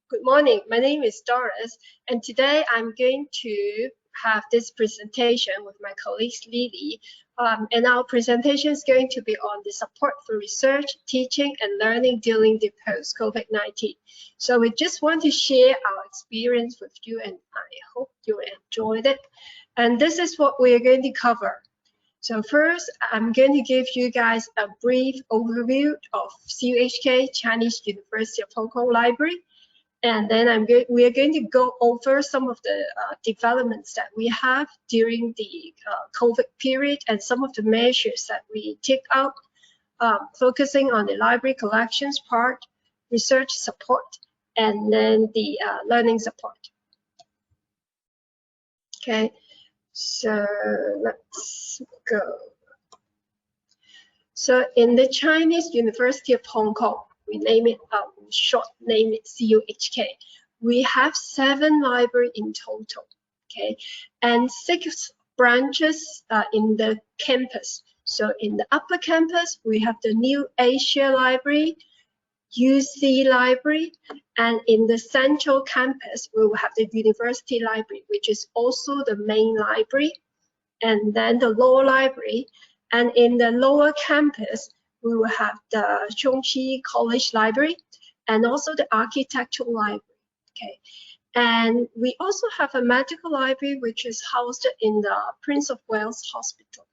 Good morning, my name is Doris, and today I'm going to have this presentation with my colleagues Lily, and our presentation is going to be on the support for research, teaching, and learning during the post-COVID-19. So we just want to share our experience with you, and I hope you enjoyed it. And this is what we are going to cover. So first, I'm going to give you guys a brief overview of CUHK, Chinese University of Hong Kong Library. And then we are going to go over some of the developments that we have during the COVID period and some of the measures that we take out, focusing on the library collections part, research support, and then the learning support. Okay, so let's go. So in the Chinese University of Hong Kong, we name it, short name it CUHK. We have 7 libraries in total, okay, and 6 branches in the campus. So in the upper campus, we have the New Asia Library, UC Library, and in the central campus, we will have the University Library, which is also the main library, and then the Law Library, and in the lower campus, we will have the Hang-Ching College Library and also the Architectural Library. Okay, and we also have a medical library which is housed in the Prince of Wales Hospital.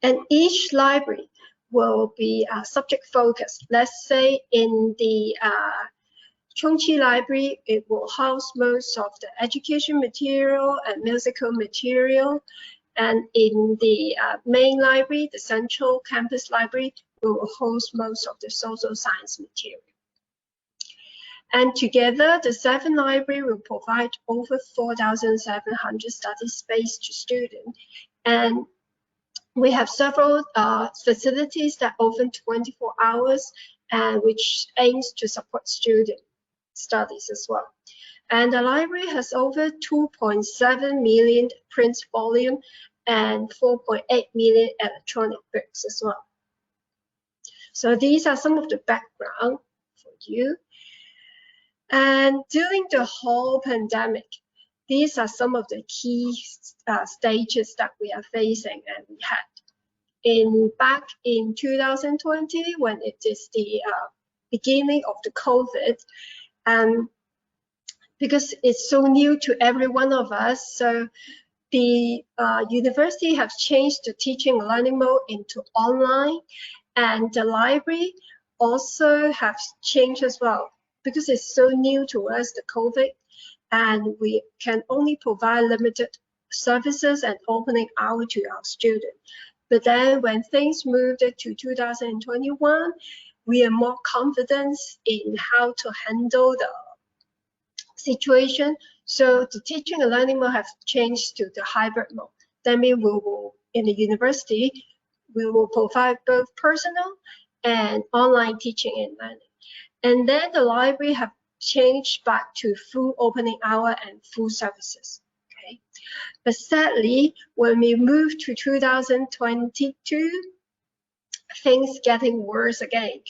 And each library will be subject focused. Let's say in the Hang-Ching Library, it will house most of the education material and musical material. And in the main library, the Central Campus Library, we will host most of the social science material. And together, the 7 libraries will provide over 4,700 study space to students. And we have several facilities that open 24 hours, and which aims to support student studies as well. And the library has over 2.7 million print volume and 4.8 million electronic books as well. So these are some of the background for you. And during the whole pandemic, these are some of the key stages that we are facing and we had. Back in 2020, when it is the beginning of the COVID, because it's so new to every one of us, so the university has changed the teaching and learning mode into online, and the library also has changed as well, because it's so new to us, the COVID, and we can only provide limited services and opening hours to our students. But then when things moved to 2021, we are more confident in how to handle the situation. So the teaching and learning mode have changed to the hybrid mode. That means we will, in the university, we will provide both personal and online teaching and learning. And then the library have changed back to full opening hour and full services. Okay, but sadly, when we move to 2022, things getting worse again.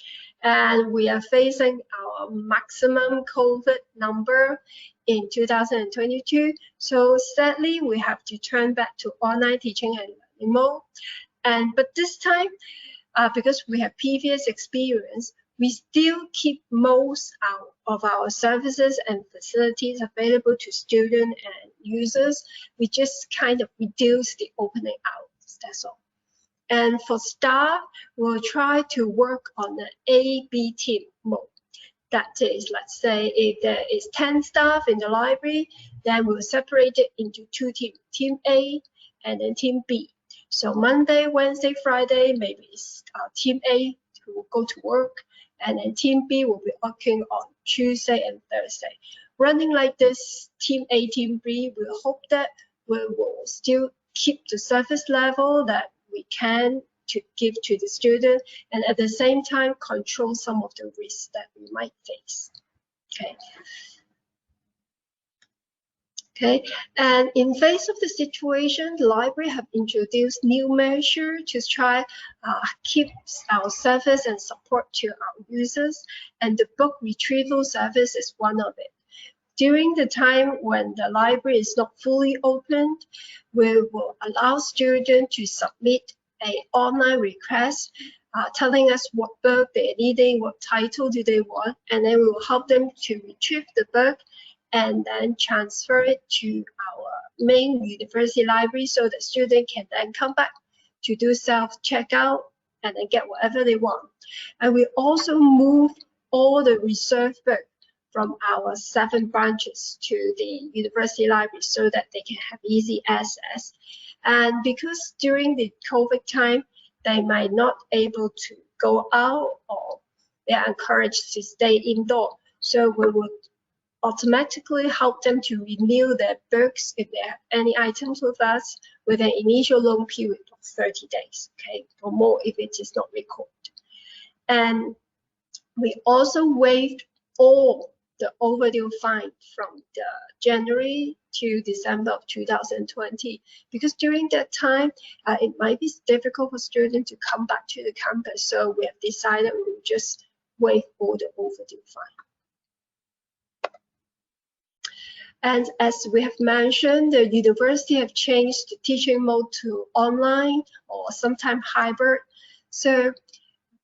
And we are facing our maximum COVID number in 2022. So sadly, we have to turn back to online teaching and learning mode. But this time, because we have previous experience, we still keep most of our services and facilities available to students and users. We just kind of reduce the opening hours, that's all. And for staff, we'll try to work on the A-B team mode. That is, let's say if there is 10 staff in the library, then we'll separate it into 2 teams, Team A and then Team B. So Monday, Wednesday, Friday, maybe it's Team A who will go to work, and then Team B will be working on Tuesday and Thursday. Running like this, Team A, Team B, we hope that we will still keep the service level that we can to give to the student, and at the same time control some of the risks that we might face. Okay, and in face of the situation, the library have introduced new measures to try keep our service and support to our users, and the book retrieval service is one of it. During the time when the library is not fully opened, we will allow students to submit an online request telling us what book they're needing, what title do they want, and then we will help them to retrieve the book and then transfer it to our main university library so the student can then come back to do self-checkout and then get whatever they want. And we also move all the reserve books from our 7 branches to the university library so that they can have easy access. And because during the COVID time, they might not able to go out or they are encouraged to stay indoor. So we would automatically help them to renew their books if they have any items with us with an initial loan period of 30 days, okay, or more if it is not recorded. And we also waived all the overdue fine from the January to December of 2020, because during that time, it might be difficult for students to come back to the campus. So we have decided we will just waive all the overdue fine. And as we have mentioned, the university have changed the teaching mode to online or sometimes hybrid. So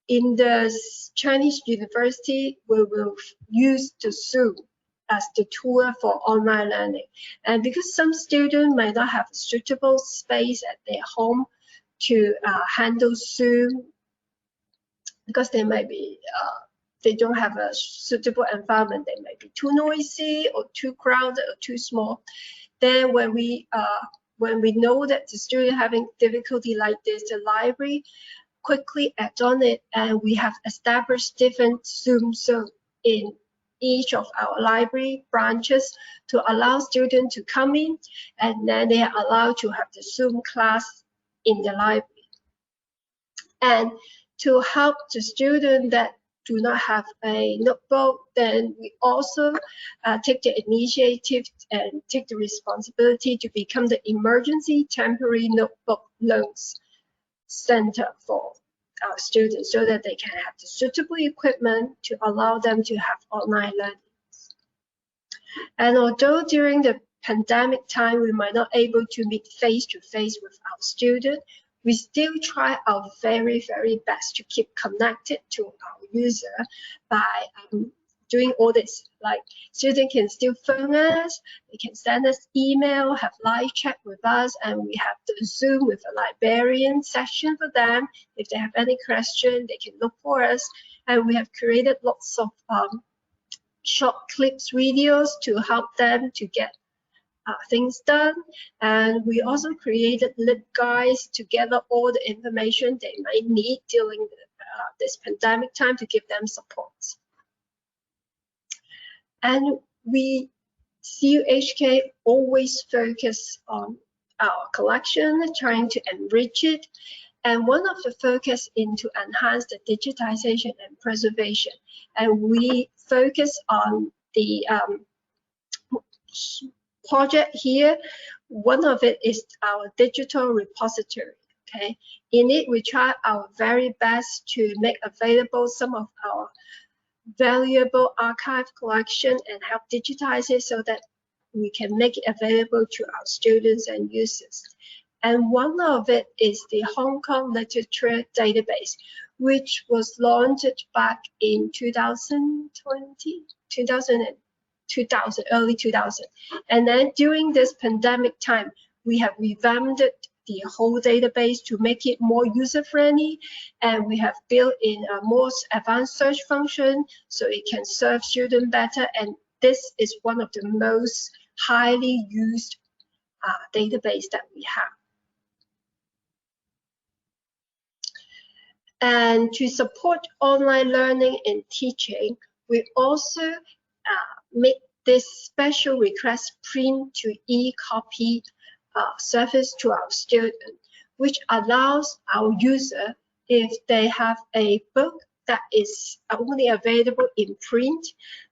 in the Chinese university, we will use the Zoom as the tool for online learning. And because some students might not have a suitable space at their home to handle Zoom, because they might be they don't have a suitable environment, they might be too noisy or too crowded or too small. Then when we know that the student having difficulty like this, the library quickly add on it, and we have established different Zoom zones in each of our library branches to allow students to come in, and then they are allowed to have the Zoom class in the library. And to help the student that do not have a notebook, then we also take the initiative and take the responsibility to become the emergency temporary notebook loans center for our students so that they can have the suitable equipment to allow them to have online learning. And although during the pandemic time we might not able to meet face-to-face with our students, we still try our very, very best to keep connected to our user by doing all this. Like students can still phone us, they can send us email, have live chat with us, and we have the Zoom with a librarian session for them. If they have any question, they can look for us. And we have created lots of short clips, videos to help them to get things done. And we also created lit guides to gather all the information they might need during this pandemic time to give them support. And we, CUHK, always focus on our collection, trying to enrich it. And one of the focus is to enhance the digitization and preservation. And we focus on the project here. One of it is our digital repository. Okay, in it we try our very best to make available some of our valuable archive collection and help digitize it so that we can make it available to our students and users. And one of it is the Hong Kong Literature Database, which was launched back in 2020, early 2000. And then during this pandemic time, we have revamped the whole database to make it more user-friendly, and we have built in a more advanced search function so it can serve students better. And this is one of the most highly used database that we have. And to support online learning and teaching, we also make this special request print to e-copy service to our students, which allows our user, if they have a book that is only available in print,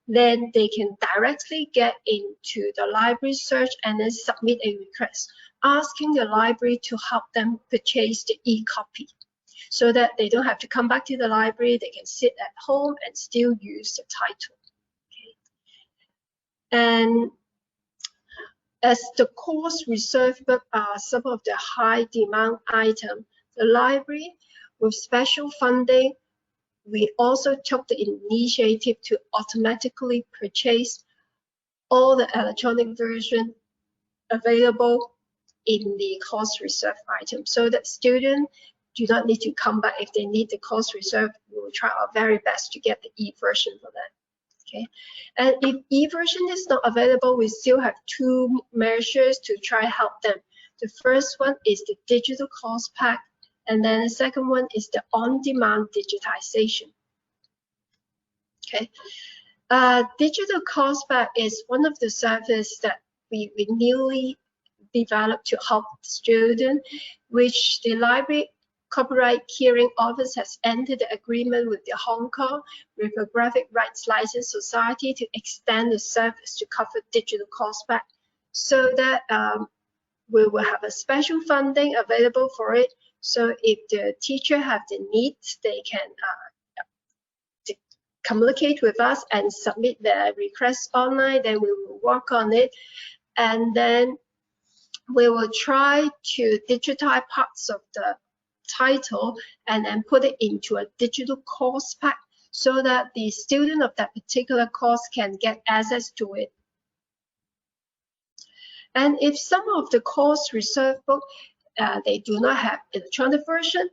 then they can directly get into the library search and then submit a request, asking the library to help them purchase the e-copy, so that they don't have to come back to the library. They can sit at home and still use the title. Okay. And as the course reserve book are some of the high demand items, the library, with special funding, we also took the initiative to automatically purchase all the electronic version available in the course reserve item, so that students do not need to come back. If they need the course reserve, we will try our very best to get the e-version for them. Okay, and if e-version is not available, we still have two measures to try help them. The first one is the digital course pack, and then the second one is the on-demand digitization. Okay, digital course pack is one of the services that we newly developed to help students, which the library Copyright Hearing Office has entered the agreement with the Hong Kong Reprographic Rights License Society to extend the service to cover digital course pack, so that we will have a special funding available for it. So if the teacher have the needs, they can communicate with us and submit their request online. Then we will work on it, and then we will try to digitize parts of the title and then put it into a digital course pack, so that the student of that particular course can get access to it. And if some of the course reserve book, they do not have electronic version,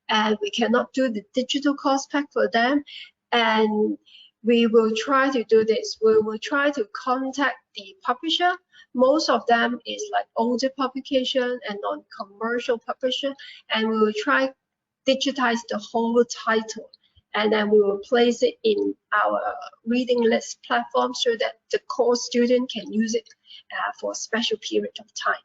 and we cannot do the digital course pack for them, and we will try to do this. We will try to contact the publisher. Most of them is like older publication and non-commercial publisher, and we will try digitize the whole title, and then we will place it in our reading list platform, so that the course student can use it for a special period of time.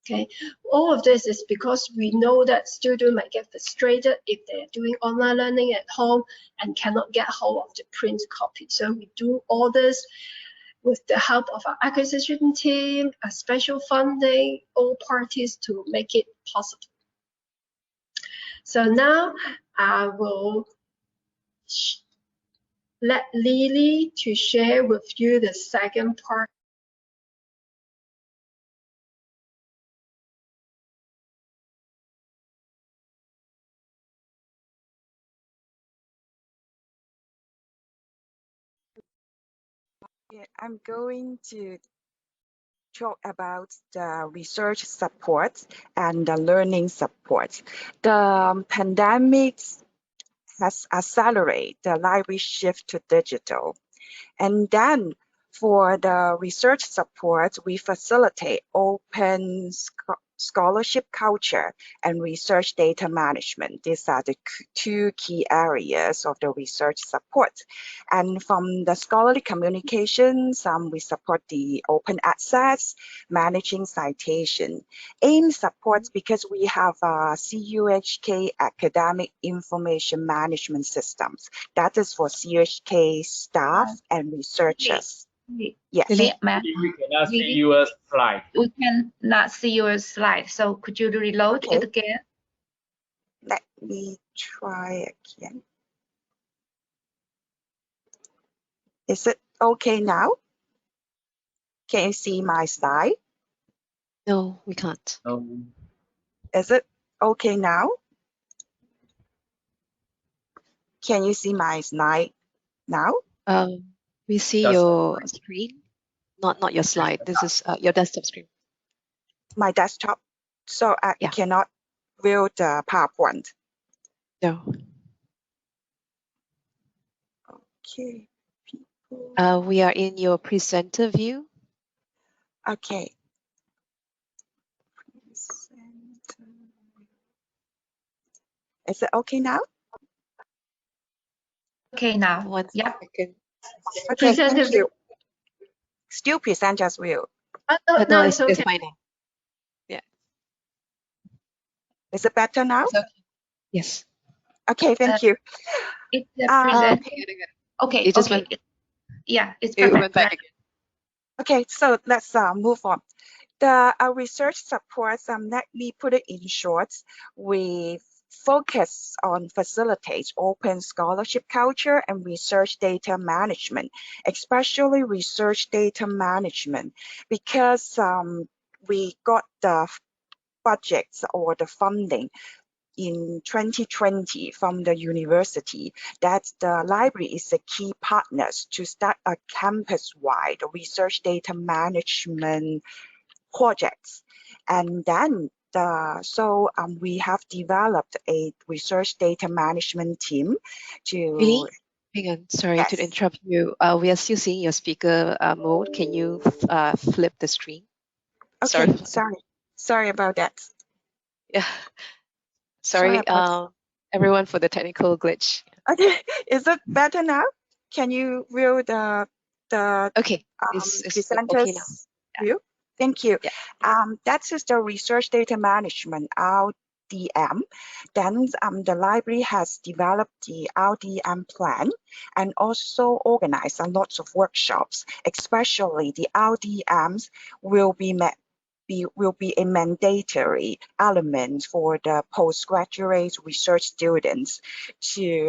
Okay, all of this is because we know that students might get frustrated if they're doing online learning at home and cannot get hold of the print copy. So we do all this with the help of our acquisition team, a special funding, all parties to make it possible. So now I will let Lily to share with you the second part. I'm going to talk about the research support and the learning support. The pandemic has accelerated the library shift to digital. And then for the research support, we facilitate open scholarship culture and research data management. These are the two key areas of the research support. And from the scholarly communications, we support the open access, managing citation. AIM supports because we have CUHK academic information management systems. That is for CUHK staff and researchers. Yes. Lily, we cannot see your slide. We cannot see your slide. So could you reload it again? Let me try again. Is it okay now? Can you see my slide? No, we can't. No. Is it okay now? Can you see my slide now? We see That's your screen, not your slide. This is your desktop screen. My desktop. So I cannot view the PowerPoint. No. Okay. We are in your presenter view. Okay. Is it okay now? Okay, now. One Yeah. second. Okay, Presenter thank you. Still presenters view. No, it's okay. It's fine now. Yeah. Is it better now? Okay. Yes. Okay, thank you. It's Uh, presented. Okay, It just okay. went, Yeah, it's it perfect. went back right? again. Okay, so let's move on. The research supports, let me put it in short, we focus on facilitate open scholarship culture and research data management, especially research data management, because we got the budgets or the funding in 2020 from the university that the library is the key partners to start a campus-wide research data management projects. And then we have developed a research data management team to Really? Hang on, sorry to Yes. interrupt you. We are still seeing your speaker mode. Can you flip the screen? Okay, Sorry. sorry about that. Yeah. Sorry Sorry, about everyone, for the technical glitch. Okay, is it better now? Can you view the Okay, it's okay now. presenters view? Thank you. Yeah. That is the research data management, RDM. Then the library has developed the RDM plan and also organized a lot of workshops, especially the RDMs will be a mandatory element for the postgraduate research students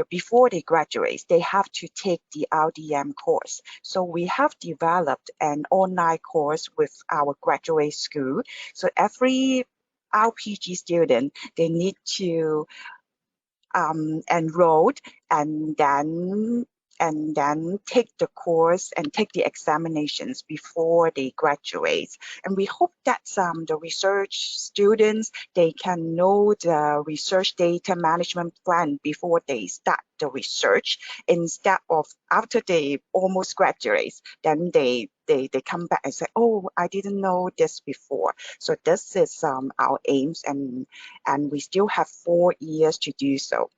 before they graduate, they have to take the RDM course. So we have developed an online course with our graduate school. So every RPG student, they need to enroll and then take the course and take the examinations before they graduate. And we hope that the research students, they can know the research data management plan before they start the research, instead of after they almost graduate, then they come back and say, oh, I didn't know this before. So this is our aims, and we still have 4 years to do so.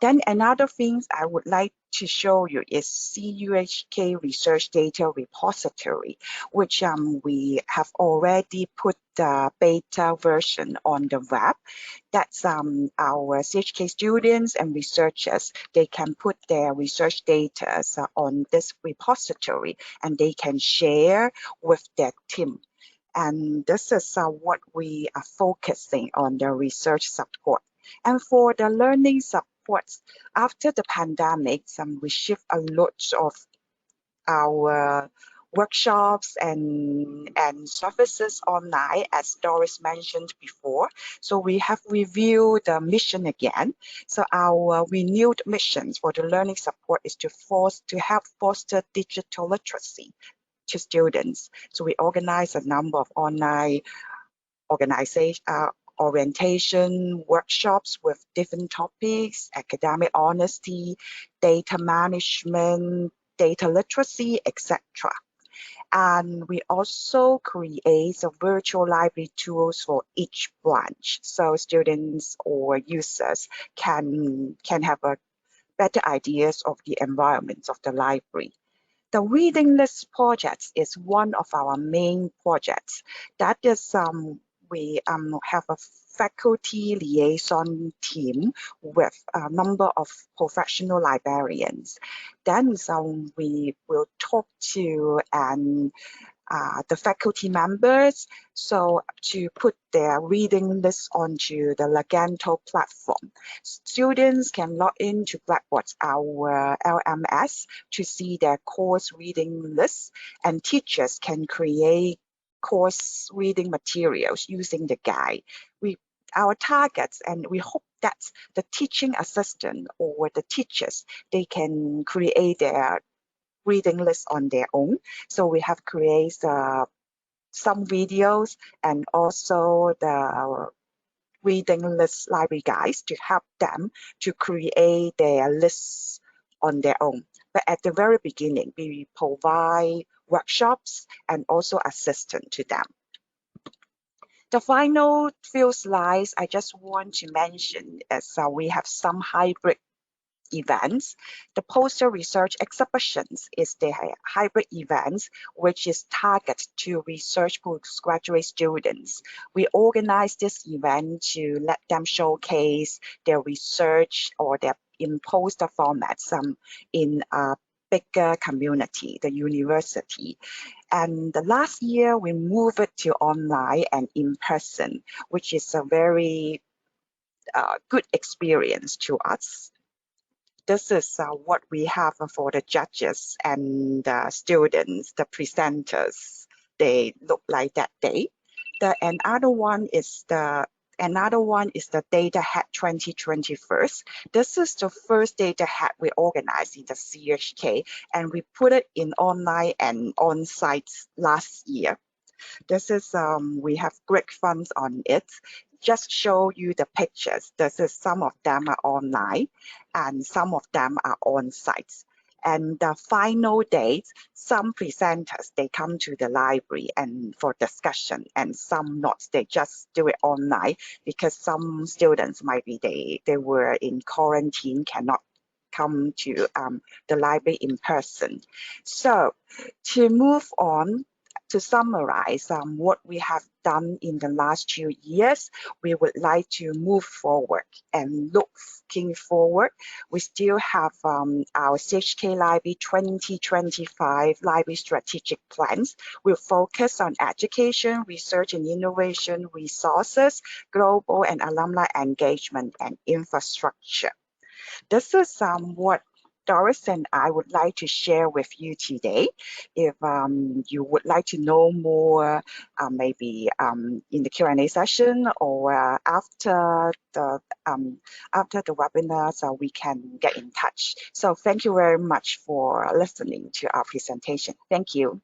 Then another thing I would like to show you is CUHK Research Data Repository, which we have already put the beta version on the web. That's our CHK students and researchers, they can put their research data on this repository and they can share with their team. And this is what we are focusing on, the research support. And for the learning support, after the pandemic, we shift a lot of our workshops and services online, as Doris mentioned before. So we have reviewed the mission again. So our renewed missions for the learning support is to help foster digital literacy to students. So we organize a number of online orientation workshops with different topics: academic honesty, data management, data literacy, etc. And we also create virtual library tools for each branch, so students or users can have a better ideas of the environments of the library. The reading list project is one of our main projects. That is, we have a faculty liaison team with a number of professional librarians. Then we will talk to the faculty members, so to put their reading list onto the Leganto platform. Students can log into Blackboard, our LMS, to see their course reading list, and teachers can create course reading materials using the guide. Our targets, and we hope that the teaching assistant or the teachers, they can create their reading list on their own. So we have created some videos and also the reading list library guides to help them to create their lists on their own. But at the very beginning, we provide workshops and also assistance to them. The final few slides I just want to mention is we have some hybrid events. The poster research exhibitions is the hybrid events, which is targeted to research postgraduate students. We organize this event to let them showcase their research or their impose the formats in a bigger community, the university. And the last year, we moved it to online and in person, which is a very good experience to us. This is what we have for the judges and the students, the presenters. They look like that day. Another one is the Data Hat 2021. This is the first Data Hat we organized in the CUHK, and we put it in online and on-site last year. This is we have great fun on it. Just show you the pictures. This is some of them are online, and some of them are on-site. And the final date, some presenters, they come to the library and for discussion, and some not. They just do it online because some students might be they were in quarantine, cannot come to the library in person. So to move on, to summarize what we have done in the last 2 years, we would like to move forward and looking forward. We still have our CUHK Library 2025 Library Strategic Plans. We'll focus on education, research and innovation, resources, global and alumni engagement, and infrastructure. This is what Doris and I would like to share with you today. If you would like to know more, maybe in the Q&A session or after the webinar, so we can get in touch. So thank you very much for listening to our presentation. Thank you.